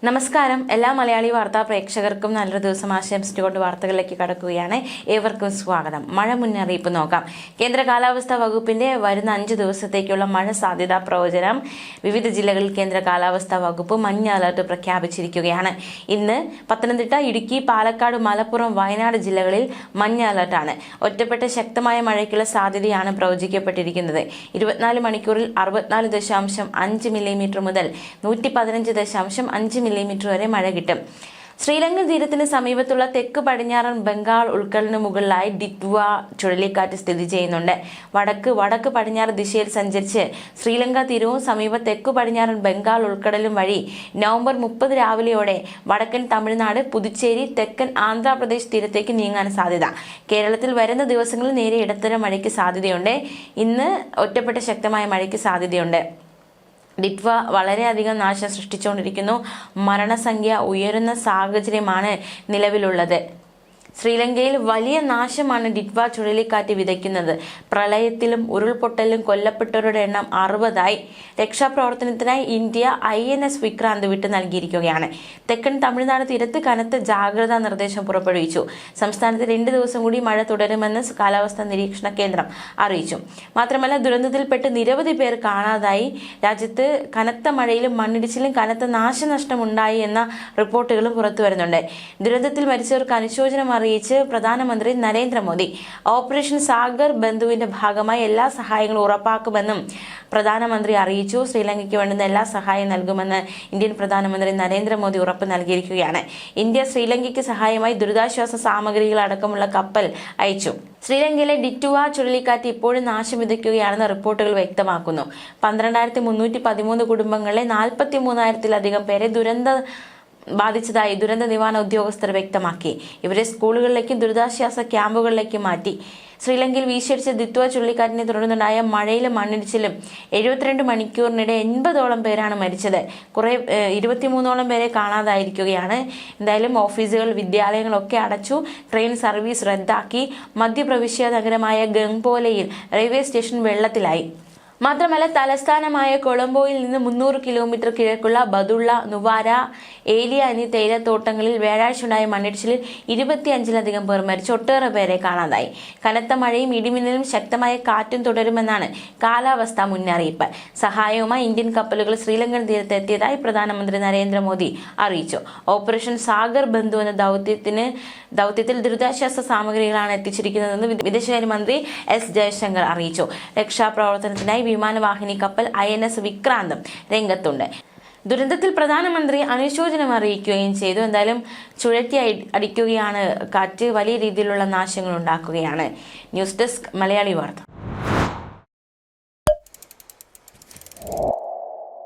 നമസ്കാരം. എല്ലാ മലയാളി വാർത്താ പ്രേക്ഷകർക്കും നല്ലൊരു ദിവസം ആശംസിച്ചുകൊണ്ട് വാർത്തകളിലേക്ക് കടക്കുകയാണ്. ഏവർക്കും സ്വാഗതം. മഴ മുന്നറിയിപ്പ് നോക്കാം. കേന്ദ്ര കാലാവസ്ഥാ വകുപ്പിന്റെ വരുന്ന 5 ദിവസത്തേക്കുള്ള മഴ സാധ്യതാ പ്രവചനം. വിവിധ ജില്ലകളിൽ കേന്ദ്ര കാലാവസ്ഥാ വകുപ്പ് മഞ്ഞ അലർട്ട് പ്രഖ്യാപിച്ചിരിക്കുകയാണ്. ഇന്ന് പത്തനംതിട്ട, ഇടുക്കി, പാലക്കാട്, മലപ്പുറം, വയനാട് ജില്ലകളിൽ മഞ്ഞ അലർട്ടാണ്. ഒറ്റപ്പെട്ട ശക്തമായ മഴയ്ക്കുള്ള സാധ്യതയാണ് പ്രവചിക്കപ്പെട്ടിരിക്കുന്നത്. 24 മണിക്കൂറിൽ 64.5 മില്ലിമീറ്റർ മുതൽ 115.5 മില്ലിമീറ്റർ വരെ മഴ കിട്ടും. ശ്രീലങ്കൻ തീരത്തിന് സമീപത്തുള്ള തെക്ക് പടിഞ്ഞാറൻ ബംഗാൾ ഉൾക്കടലിന് മുകളിലായി ഡിറ്റ്വ ചുഴലിക്കാറ്റ് സ്ഥിതി ചെയ്യുന്നുണ്ട്. വടക്ക് പടിഞ്ഞാറ് ദിശയിൽ സഞ്ചരിച്ച് ശ്രീലങ്ക തീരവും സമീപ തെക്കു പടിഞ്ഞാറൻ ബംഗാൾ ഉൾക്കടലും വഴി നവംബർ 30 രാവിലെയോടെ വടക്കൻ തമിഴ്നാട്, പുതുച്ചേരി, തെക്കൻ ആന്ധ്രാപ്രദേശ് തീരത്തേക്ക് നീങ്ങാൻ സാധ്യത. കേരളത്തിൽ വരുന്ന ദിവസങ്ങളിൽ നേരെ ഇടത്തരം മഴയ്ക്ക് സാധ്യതയുണ്ട്. ഇന്ന് ഒറ്റപ്പെട്ട ശക്തമായ മഴയ്ക്ക് സാധ്യതയുണ്ട്. ഡിറ്റ്വ വളരെയധികം നാശം സൃഷ്ടിച്ചുകൊണ്ടിരിക്കുന്നു. മരണസംഖ്യ ഉയരുന്ന സാഹചര്യമാണ് നിലവിലുള്ളത്. ശ്രീലങ്കയിൽ വലിയ നാശമാണ് ഡിറ്റ്വ ചുഴലിക്കാറ്റ് വിതയ്ക്കുന്നത്. പ്രളയത്തിലും ഉരുൾപൊട്ടലിലും കൊല്ലപ്പെട്ടവരുടെ എണ്ണം 60ആയി. രക്ഷാപ്രവർത്തനത്തിനായി ഇന്ത്യ INS വിക്രാന്ത് വിട്ടു നൽകിയിരിക്കുകയാണ്. തെക്കൻ തമിഴ്നാട് തീരത്ത് കനത്ത ജാഗ്രതാ നിർദ്ദേശം പുറപ്പെടുവിച്ചു. സംസ്ഥാനത്ത് 2 ദിവസം കൂടി മഴ തുടരുമെന്ന് കാലാവസ്ഥാ നിരീക്ഷണ കേന്ദ്രം അറിയിച്ചു. മാത്രമല്ല, ദുരന്തത്തിൽപ്പെട്ട് നിരവധി പേർ കാണാതായി. രാജ്യത്ത് കനത്ത മഴയിലും മണ്ണിടിച്ചിലും കനത്ത നാശനഷ്ടമുണ്ടായി എന്ന റിപ്പോർട്ടുകളും പുറത്തുവരുന്നുണ്ട്. ദുരന്തത്തിൽ മരിച്ചവർക്ക് അനുശോചനം അറിയിച്ച് പ്രധാനമന്ത്രി നരേന്ദ്രമോദി. ഓപ്പറേഷൻ സാഗർ ബന്ധുവിന്റെ ഭാഗമായി എല്ലാ സഹായങ്ങളും ഉറപ്പാക്കുമെന്നും പ്രധാനമന്ത്രി അറിയിച്ചു. ശ്രീലങ്കയ്ക്ക് വേണ്ടുന്ന എല്ലാ സഹായം നൽകുമെന്ന് ഇന്ത്യൻ പ്രധാനമന്ത്രി നരേന്ദ്രമോദി ഉറപ്പ് നൽകിയിരിക്കുകയാണ്. ഇന്ത്യ ശ്രീലങ്കയ്ക്ക് സഹായമായി ദുരിതാശ്വാസ സാമഗ്രികൾ അടക്കമുള്ള കപ്പൽ അയച്ചു. ശ്രീലങ്കയിലെ ഡിറ്റ്വ ചുഴലിക്കാറ്റ് ഇപ്പോഴും നാശം വിതയ്ക്കുകയാണെന്ന് റിപ്പോർട്ടുകൾ വ്യക്തമാക്കുന്നു. 12,313 കുടുംബങ്ങളിലെ 43,000-ലധികം പേരെ ബാധിച്ചതായി ദുരന്ത നിവാരണ ഉദ്യോഗസ്ഥർ വ്യക്തമാക്കി. ഇവരെ സ്കൂളുകളിലേക്കും ദുരിതാശ്വാസ ക്യാമ്പുകളിലേക്കും മാറ്റി. ശ്രീലങ്കയിൽ വീശിയടിച്ച ഡിറ്റ്വ ചുഴലിക്കാറ്റിനെ തുടർന്നുണ്ടായ മഴയിലും മണ്ണിടിച്ചിലും 72 മണിക്കൂറിനിടെ 80ഓളം പേരാണ് മരിച്ചത്. 23ഓളം പേരെ കാണാതായിരിക്കുകയാണ്. എന്തായാലും ഓഫീസുകൾ, വിദ്യാലയങ്ങളൊക്കെ അടച്ചു. ട്രെയിൻ സർവീസ് റദ്ദാക്കി. മധ്യപ്രവിശ്യ നഗരമായ ഗംഗ്പോലയിൽ റെയിൽവേ സ്റ്റേഷൻ വെള്ളത്തിലായി. മാത്രമല്ല, തലസ്ഥാനമായ കൊളംബോയിൽ നിന്ന് 300 കിലോമീറ്റർ കിഴക്കുള്ള ബദുള്ള, നുവാര, ഏലിയ എന്നീ തേയിലത്തോട്ടങ്ങളിൽ വ്യാഴാഴ്ച ഉണ്ടായ മണ്ണിടിച്ചിലിൽ 25ലധികം പേർ മരിച്ചു. ഒട്ടേറെ പേരെ കാണാതായി. കനത്ത മഴയും ഇടിമിന്നലും ശക്തമായ കാറ്റും തുടരുമെന്നാണ് കാലാവസ്ഥാ മുന്നറിയിപ്പ്. സഹായവുമായി ഇന്ത്യൻ കപ്പലുകൾ ശ്രീലങ്കൻ തീരത്ത് എത്തിയതായി പ്രധാനമന്ത്രി നരേന്ദ്രമോദി അറിയിച്ചു. ഓപ്പറേഷൻ സാഗർ ബന്ധു എന്ന ദൗത്യത്തിൽ ദുരിതാശ്വാസ സാമഗ്രികളാണ് എത്തിച്ചിരിക്കുന്നതെന്ന് വിദേശകാര്യമന്ത്രി S ജയശങ്കർ അറിയിച്ചു. രക്ഷാപ്രവർത്തനത്തിനായി വിമാനവാഹിനി കപ്പൽ INS വിക്രാന്തും രംഗത്തുണ്ട്. ദുരന്തത്തിൽ പ്രധാനമന്ത്രി അനുശോചനം അറിയിക്കുകയും ചെയ്തു. എന്തായാലും ചുഴറ്റി അടിക്കുകയാണ് കാറ്റ്. വലിയ രീതിയിലുള്ള നാശങ്ങൾ ഉണ്ടാക്കുകയാണ്. ന്യൂസ് ഡെസ്ക് മലയാളി വാർത്ത.